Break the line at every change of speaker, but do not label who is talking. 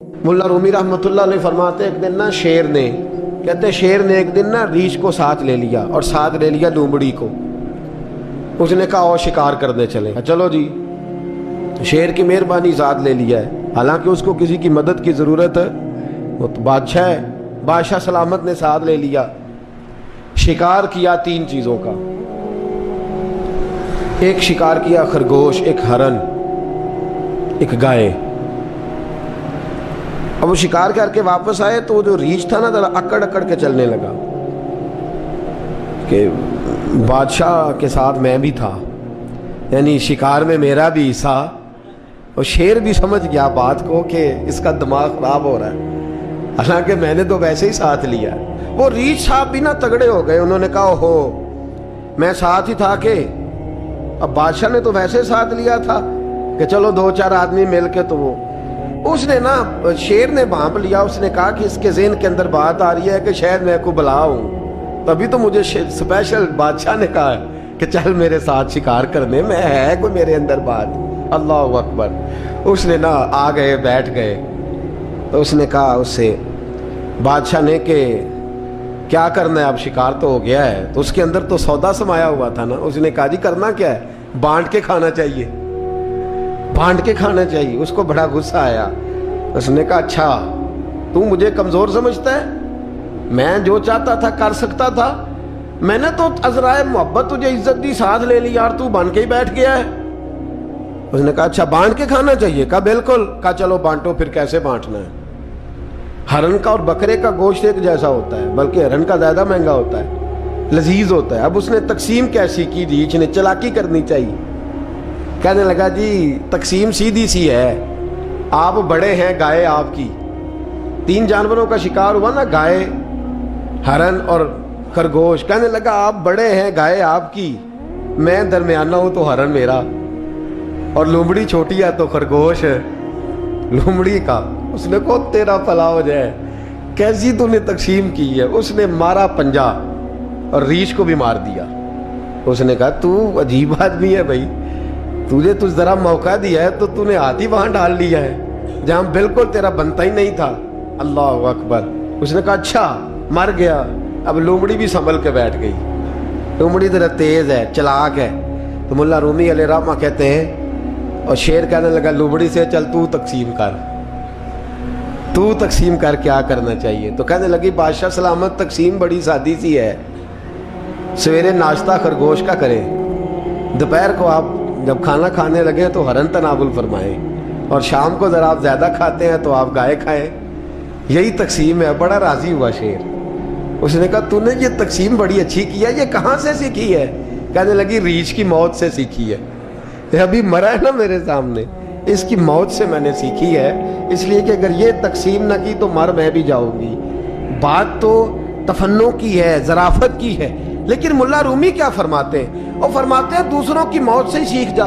ملا رومی رحمۃ اللہ علیہ فرماتے ایک دن نا شیر نے ایک دن نا ریچھ کو ساتھ لے لیا اور ساتھ لے لیا لومڑی کو. اس نے کہا اور شکار کرنے چلے. چلو جی, شیر کی مہربانی ساتھ لے لیا ہے, حالانکہ اس کو کسی کی مدد کی ضرورت ہے, وہ تو بادشاہ ہے, بادشاہ سلامت نے ساتھ لے لیا. شکار کیا 3 چیزوں کا. ایک شکار کیا خرگوش, ایک ہرن, ایک گائے. اب وہ شکار کر کے واپس آئے تو وہ جو ریچھ تھا نا ذرا اکڑ اکڑ کے چلنے لگا کہ بادشاہ کے ساتھ میں بھی تھا, یعنی شکار میں میرا بھی حصہ. اور شیر بھی سمجھ گیا بات کو کہ اس کا دماغ خراب ہو رہا ہے, حالانکہ میں نے تو ویسے ہی ساتھ لیا. وہ ریچھ صاحب بھی نا تگڑے ہو گئے, انہوں نے کہا ہو میں ساتھ ہی تھا کہ اب بادشاہ نے تو ویسے ساتھ لیا تھا کہ چلو 2-4 آدمی مل کے. تو وہ اس نے نا شیر نے بھانپ لیا. اس نے کہا کہ اس کے ذہن کے اندر بات آ رہی ہے کہ شاید میں کو بلا ہوں, تبھی تو مجھے اسپیشل بادشاہ نے کہا ہے کہ چل میرے ساتھ شکار کرنے میں, ہے کوئی میرے اندر بات. اللہ اکبر. اس نے نا آ گئے, بیٹھ گئے. تو اس نے کہا اس سے بادشاہ نے کہ کیا کرنا ہے, اب شکار تو ہو گیا ہے. تو اس کے اندر تو سودا سمایا ہوا تھا نا. اس نے کہا جی کرنا کیا ہے, بانٹ کے کھانا چاہیے, بانٹ کے کھانا چاہیے. اس کو بڑا غصہ آیا. اس نے کہا اچھا تو مجھے کمزور سمجھتا ہے, میں جو چاہتا تھا کر سکتا تھا, میں نے تو عذرائے محبت تجھے عزت دی, ساتھ لے لی یار, تو بن کے ہی بیٹھ گیا ہے. اس نے کہا اچھا بانٹ کے کھانا چاہیے. کہا بالکل. کہا چلو بانٹو. پھر کیسے بانٹنا ہے؟ ہرن کا اور بکرے کا گوشت ایک جیسا ہوتا ہے, بلکہ ہرن کا زیادہ مہنگا ہوتا ہے, لذیذ ہوتا ہے. اب اس نے تقسیم کیسی کی, ریچھ نے چلاکی کرنی چاہیے. کہنے لگا جی تقسیم سیدھی سی ہے, آپ بڑے ہیں, گائے آپ کی. 3 جانوروں کا شکار ہوا نا, گائے, ہرن اور خرگوش. کہنے لگا آپ بڑے ہیں, گائے آپ کی, میں درمیانہ ہوں تو ہرن میرا, اور لومڑی چھوٹی ہے تو خرگوش لومڑی کا. اس نے کہا تیرا بھلا ہو جائے, کیسی تو نے تقسیم کی ہے. اس نے مارا پنجا اور ریچھ کو بھی مار دیا. اس نے کہا تو عجیب آدمی ہے بھائی, تجھے تو ذرا موقع دیا ہے تو تو نے ہاتھ ہی وہاں ڈال لیا ہے جہاں بالکل تیرا بنتا ہی نہیں تھا. اللہ اکبر. اس نے کہا اچھا مر گیا. اب لومڑی بھی سنبھل کے بیٹھ گئی. لومڑی ذرا تیز ہے, چلاک ہے. تو ملا رومی علیہ رحمہ کہتے ہیں, اور شیر کہنے لگا لومڑی سے چل تو تقسیم کر, تو تقسیم کر کیا کرنا چاہیے. تو کہنے لگی بادشاہ سلامت تقسیم بڑی سادی سی ہے, سویرے ناشتہ خرگوش کا کریں, دوپہر کو آپ جب کھانا کھانے لگے تو ہرن تناول فرمائیں, اور شام کو ذرا آپ زیادہ کھاتے ہیں تو آپ گائے کھائیں. یہی تقسیم ہے. بڑا راضی ہوا شیر. اس نے کہا تو نے یہ تقسیم بڑی اچھی کی ہے, یہ کہاں سے سیکھی ہے؟ کہنے لگی ریچھ کی موت سے سیکھی ہے. یہ ابھی مرا ہے نا میرے سامنے, اس کی موت سے میں نے سیکھی ہے. اس لیے کہ اگر یہ تقسیم نہ کی تو مر میں بھی جاؤں گی. بات تو تفنوں کی ہے, ظرافت کی ہے, لیکن ملا رومی کیا فرماتے ہیں؟ وہ فرماتے ہیں دوسروں کی موت سے ہی سیکھ جا.